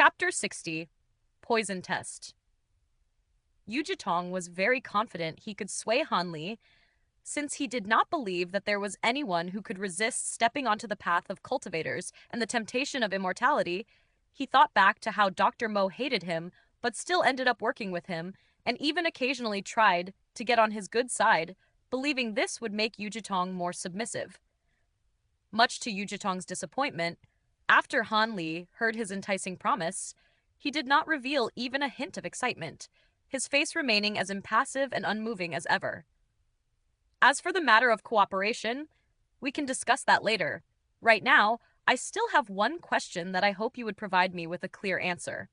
Chapter 60, Poison Test. Yu Jitong was very confident he could sway Han Li, since he did not believe that there was anyone who could resist stepping onto the path of cultivators and the temptation of immortality. He thought back to how Dr. Mo hated him, but still ended up working with him, and even occasionally tried to get on his good side, believing this would make Yu Jitong more submissive. Much to Yu Jitong's disappointment, after Han Li heard his enticing promise, he did not reveal even a hint of excitement, his face remaining as impassive and unmoving as ever. As for the matter of cooperation, we can discuss that later. Right now, I still have one question that I hope you would provide me with a clear answer.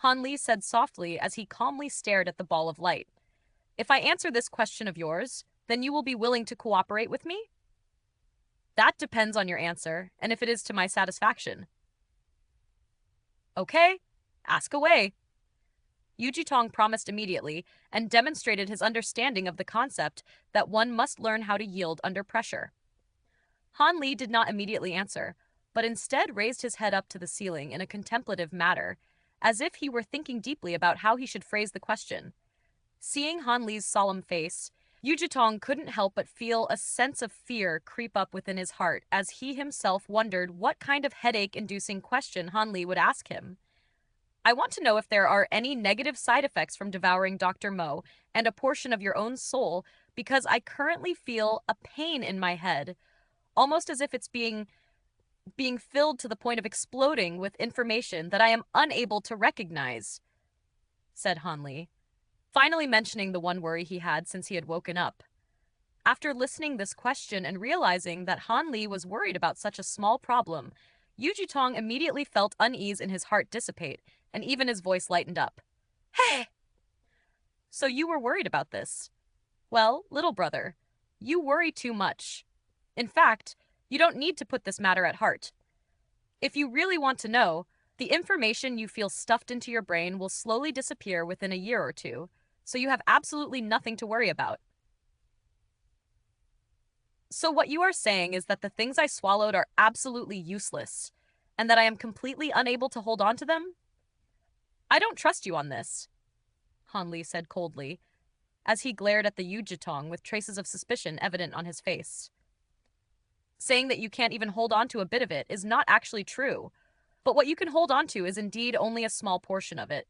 Han Li said softly as he calmly stared at the ball of light. If I answer this question of yours, then you will be willing to cooperate with me? That depends on your answer, and if it is to my satisfaction. Okay, ask away. Yu Jitong promised immediately and demonstrated his understanding of the concept that one must learn how to yield under pressure. Han Li did not immediately answer, but instead raised his head up to the ceiling in a contemplative manner, as if he were thinking deeply about how he should phrase the question. Seeing Han Li's solemn face, Yu Jitong couldn't help but feel a sense of fear creep up within his heart as he himself wondered what kind of headache-inducing question Han Li would ask him. I want to know if there are any negative side effects from devouring Dr. Mo and a portion of your own soul, because I currently feel a pain in my head, almost as if it's being filled to the point of exploding with information that I am unable to recognize, said Han Li, finally mentioning the one worry he had since he had woken up. After listening this question and realizing that Han Li was worried about such a small problem, Yu Jitong immediately felt unease in his heart dissipate, and even his voice lightened up. Hey! So you were worried about this? Well, little brother, you worry too much. In fact, you don't need to put this matter at heart. If you really want to know, the information you feel stuffed into your brain will slowly disappear within a year or two, so you have absolutely nothing to worry about. So what you are saying is that the things I swallowed are absolutely useless, and that I am completely unable to hold on to them? I don't trust you on this, Han Li said coldly, as he glared at the Yu Jitong with traces of suspicion evident on his face. Saying that you can't even hold on to a bit of it is not actually true, but what you can hold on to is indeed only a small portion of it.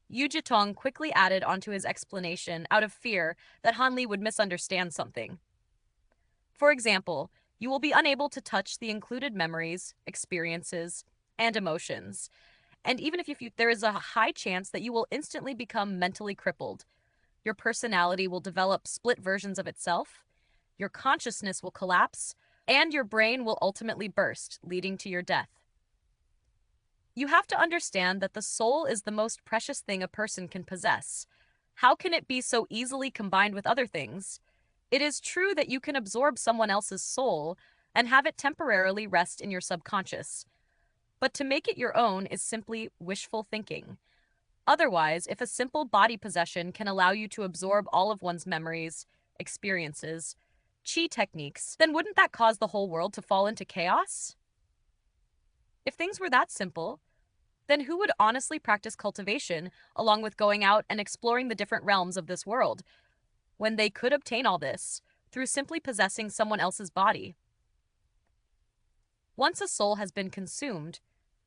Yu Jitong quickly added onto his explanation out of fear that Han Li would misunderstand something. For example, you will be unable to touch the included memories, experiences, and emotions, and even if there is a high chance that you will instantly become mentally crippled. Your personality will develop split versions of itself, your consciousness will collapse, and your brain will ultimately burst, leading to your death. You have to understand that the soul is the most precious thing a person can possess. How can it be so easily combined with other things? It is true that you can absorb someone else's soul and have it temporarily rest in your subconscious, but to make it your own is simply wishful thinking. Otherwise, if a simple body possession can allow you to absorb all of one's memories, experiences, chi techniques, then wouldn't that cause the whole world to fall into chaos? If things were that simple, then who would honestly practice cultivation along with going out and exploring the different realms of this world, when they could obtain all this through simply possessing someone else's body? Once a soul has been consumed,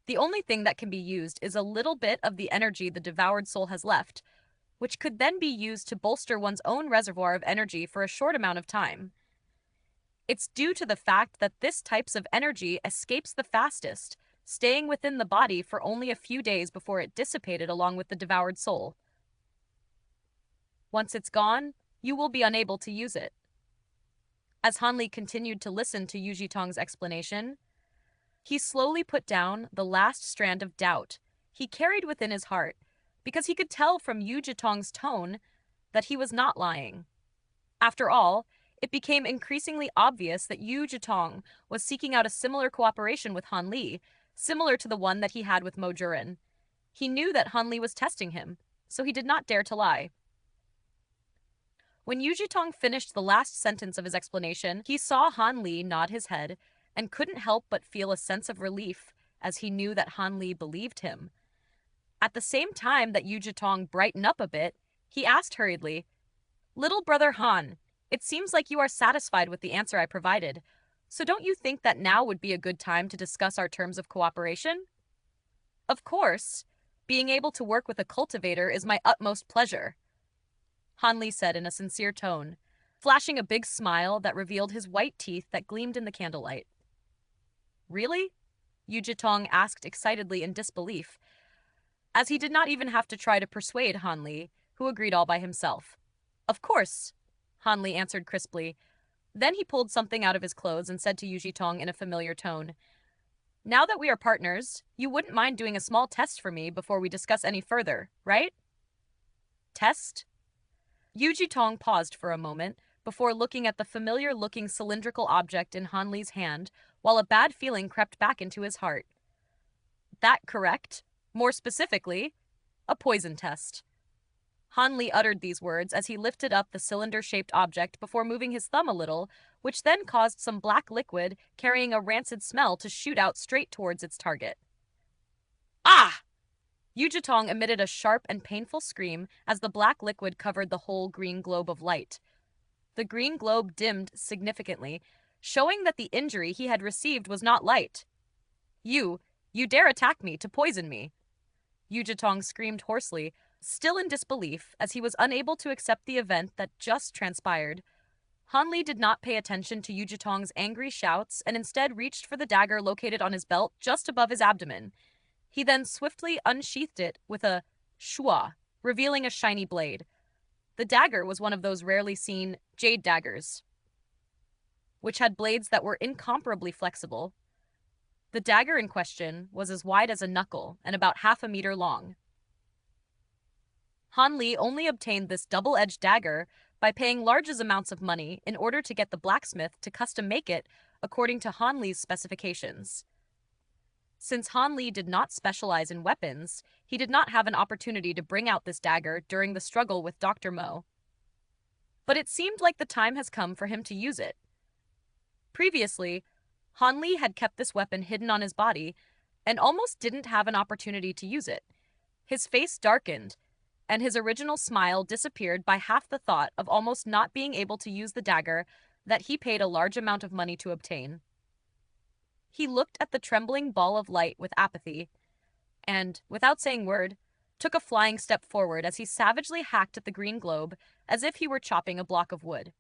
the only thing that can be used is a little bit of the energy the devoured soul has left, which could then be used to bolster one's own reservoir of energy for a short amount of time. It's due to the fact that this type of energy escapes the fastest, staying within the body for only a few days before it dissipated along with the devoured soul. Once it's gone, you will be unable to use it. As Han Li continued to listen to Yu Jitong's explanation, he slowly put down the last strand of doubt he carried within his heart, because he could tell from Yu Jitong's tone that he was not lying. After all, it became increasingly obvious that Yu Jitong was seeking out a similar cooperation with Han Li, similar to the one that he had with Mo Jurin. He knew that Han Li was testing him, so he did not dare to lie. When Yu Jitong finished the last sentence of his explanation, he saw Han Li nod his head and couldn't help but feel a sense of relief as he knew that Han Li believed him. At the same time that Yu Jitong brightened up a bit, he asked hurriedly, "Little brother Han, it seems like you are satisfied with the answer I provided. So don't you think that now would be a good time to discuss our terms of cooperation?" "Of course. Being able to work with a cultivator is my utmost pleasure," Han Li said in a sincere tone, flashing a big smile that revealed his white teeth that gleamed in the candlelight. "Really?" Yu Jitong asked excitedly in disbelief, as he did not even have to try to persuade Han Li, who agreed all by himself. "Of course," Han Li answered crisply. Then he pulled something out of his clothes and said to Yu Jitong in a familiar tone, "Now that we are partners, you wouldn't mind doing a small test for me before we discuss any further, right?" "Test?" Yu Jitong paused for a moment before looking at the familiar-looking cylindrical object in Han Li's hand, while a bad feeling crept back into his heart. "That correct? More specifically, a poison test." Han Li uttered these words as he lifted up the cylinder-shaped object before moving his thumb a little, which then caused some black liquid carrying a rancid smell to shoot out straight towards its target. "Ah!" Yu Jitong emitted a sharp and painful scream as the black liquid covered the whole green globe of light. The green globe dimmed significantly, showing that the injury he had received was not light. You dare attack me to poison me!" Yu Jitong screamed hoarsely, still in disbelief as he was unable to accept the event that just transpired. Han Li did not pay attention to Yu Jitong's angry shouts and instead reached for the dagger located on his belt just above his abdomen. He then swiftly unsheathed it with a shua, revealing a shiny blade. The dagger was one of those rarely seen jade daggers, which had blades that were incomparably flexible. The dagger in question was as wide as a knuckle and about half a meter long. Han Li only obtained this double-edged dagger by paying large amounts of money in order to get the blacksmith to custom make it according to Han Li's specifications. Since Han Li did not specialize in weapons, he did not have an opportunity to bring out this dagger during the struggle with Dr. Mo. But it seemed like the time has come for him to use it. Previously, Han Li had kept this weapon hidden on his body and almost didn't have an opportunity to use it. His face darkened, and his original smile disappeared by half the thought of almost not being able to use the dagger that he paid a large amount of money to obtain. He looked at the trembling ball of light with apathy, and, without saying a word, took a flying step forward as he savagely hacked at the green globe as if he were chopping a block of wood.